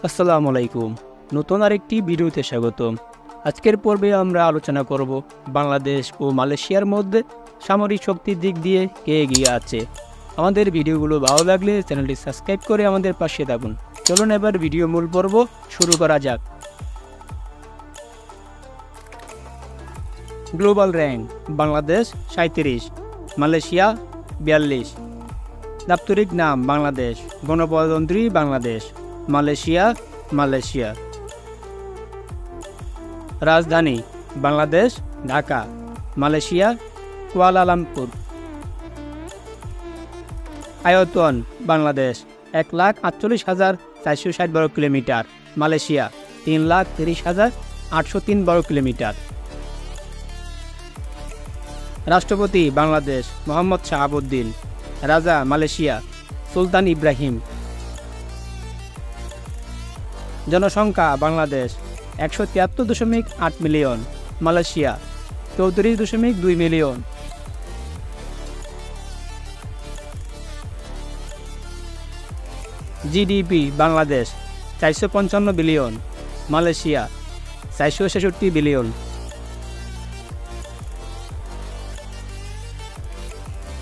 আসসালামু আলাইকুম। নতুন আরেকটি ভিডিওতে স্বাগতম। আজকের পর্বে আমরা আলোচনা করব বাংলাদেশ ও মালয়েশিয়ার মধ্যে সামরিক শক্তির দিক দিয়ে কে এগিয়ে আছে। আমাদের ভিডিওগুলো ভালো লাগলে চ্যানেলটি সাবস্ক্রাইব করে আমাদের পাশে থাকুন। চলুন এবার ভিডিও মূল পর্ব শুরু করা যাক। Global rank: Bangladesh 37, Malaysia 42। দাপ্তরিক নাম: বাংলাদেশ। গণপ্রজাতন্ত্রী বাংলাদেশ, মালয়েশিয়া। রাজধানী: বাংলাদেশ ঢাকা, মালয়েশিয়া কুয়ালালামপুর। আয়তন: বাংলাদেশ 1,48,460 বর্গ কিলোমিটার, মালয়েশিয়া 3,30,803 বর্গ কিলোমিটার। রাষ্ট্রপতি: বাংলাদেশ মোহাম্মদ শাহাবুদ্দিন। রাজা: মালয়েশিয়া সুলতান ইব্রাহিম। জনসংখ্যা: Bangladesh 173.8 million, Malaysia 34.2 million. GDP: Bangladesh 455 billion, Malaysia 466 billion.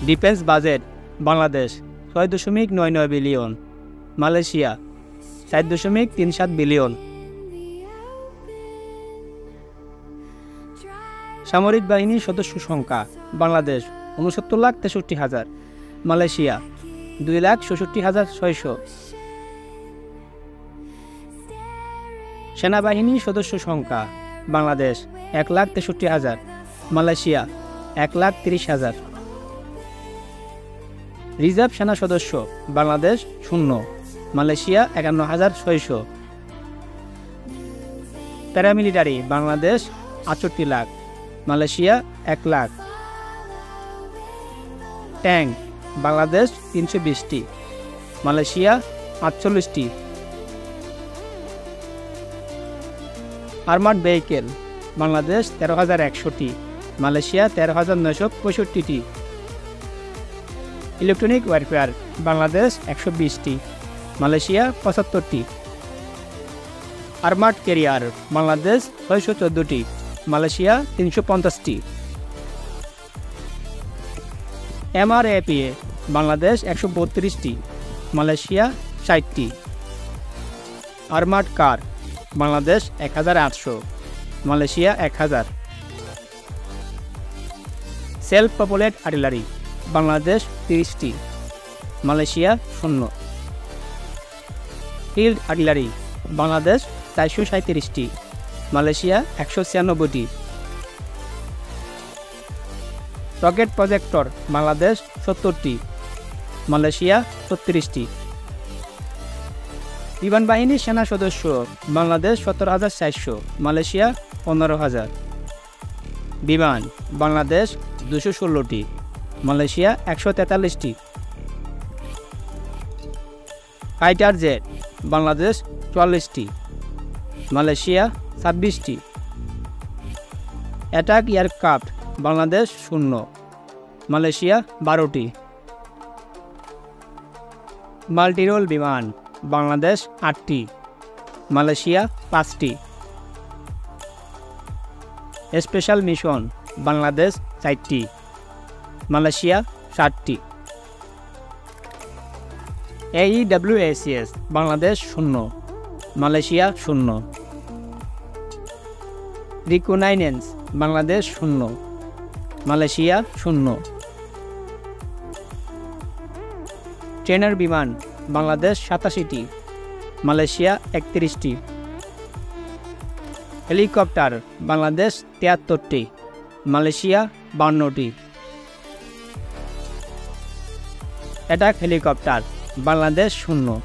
Defence budget: Bangladesh 6.99 billion, Malaysia 4.37 billion. সামরিক বাহিনীর সদস্য সংখ্যা: বাংলাদেশ 69,63,000, মালয়েশিয়া 2,66,600। সেনাবাহিনীর সদস্য সংখ্যা: বাংলাদেশ 1,63,000, মালয়েশিয়া 1,30,000। রিজার্ভ সেনা সদস্য: Bangladesh 0, Malaysia 51,600। Paramilitary: Bangladesh 68 lakh, Malaysia 1 lakh. Tank: Bangladesh 320টি, মালয়েশিয়া 48টি। আর্মার্ড ভেহিকেল: বাংলাদেশ 13,100টি, মালয়েশিয়া 13,965টি। ইলেকট্রনিক ওয়ারফেয়ার: বাংলাদেশ 120টি, মালয়েশিয়া 75টি। আর্মার্ড ক্যারিয়ার: বাংলাদেশ 614টি, মালয়েশিয়া 350টি। এমআরএপিএ: বাংলাদেশ 132টি, মালয়েশিয়া 60টি। Armoured car: Bangladesh 1,800, Malaysia 1,000। Self propelled artillery: Bangladesh 30টি, মালয়েশিয়া 0। ফিল্ড আর্টিলারি: বাংলাদেশ 437টি, মালয়েশিয়া 196টি। রকেট প্রজেক্টর: বাংলাদেশ 70টি, মালয়েশিয়া 36টি। বিমান বাহিনীর সেনা সদস্য: বাংলাদেশ 17,400, মালয়েশিয়া 15,000। বিমান: বাংলাদেশ 216টি, মালয়েশিয়া 143টি। ফাইটার জেট: বাংলাদেশ 44টি, মালয়েশিয়া 26টি। অ্যাটাক এয়ারক্রাফট: বাংলাদেশ 0, মালয়েশিয়া 12টি। মাল্টিরোল বিমান: বাংলাদেশ 8টি, মালয়েশিয়া 5টি। স্পেশাল মিশন: বাংলাদেশ 4টি, মালয়েশিয়া 7টি। AEWACS: Bangladesh 0, Malaysia 0। Reconnaissance: Bangladesh 0, Malaysia 0। Trainer বিমান: বাংলাদেশ 87টি, মালয়েশিয়া 31টি। হেলিকপ্টার: বাংলাদেশ 73টি, মালয়েশিয়া 52টি। Attack helicopter: Bangladesh 0,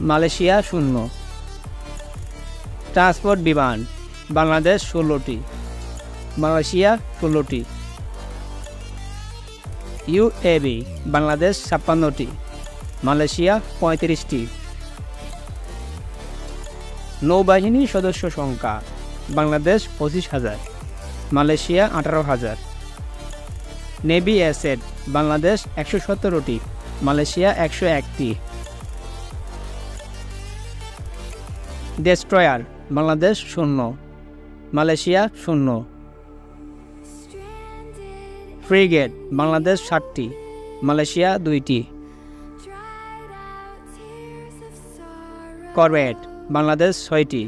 Malaysia 0। Transport বিমান: বাংলাদেশ 16টি, মালয়েশিয়া 16টি। ইউএভি: বাংলাদেশ 56টি, মালয়েশিয়া 35টি। নৌবাহিনীর সদস্য সংখ্যা: Bangladesh 25,000, Malaysia 18,000। Navy asset: Bangladesh 117টি, মালয়েশিয়া 101টি। Destroyer Bangladesh 0, Malaysia 0। Frigate Bangladesh 7টি, মালয়েশিয়া 2টি। করভেট বাংলাদেশ 6টি,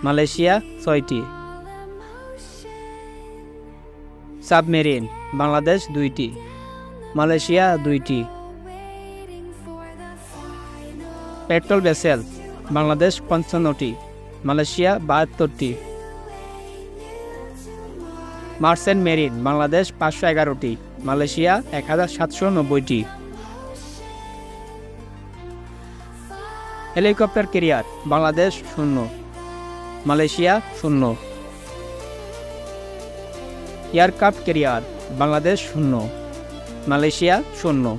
মালয়েশিয়া 6টি। সাবমেরিন বাংলাদেশ 2টি, মালয়েশিয়া 2টি। পেট্রোল ভেসেল বাংলাদেশ 55টি, মালয়েশিয়া 72টি। মার্চেন্ট মেরিন বাংলাদেশ 511টি, মালয়েশিয়া 1790টি। Helicopter carrier Bangladesh 0, Malaysia 0। Aircraft carrier Bangladesh 0, Malaysia 0।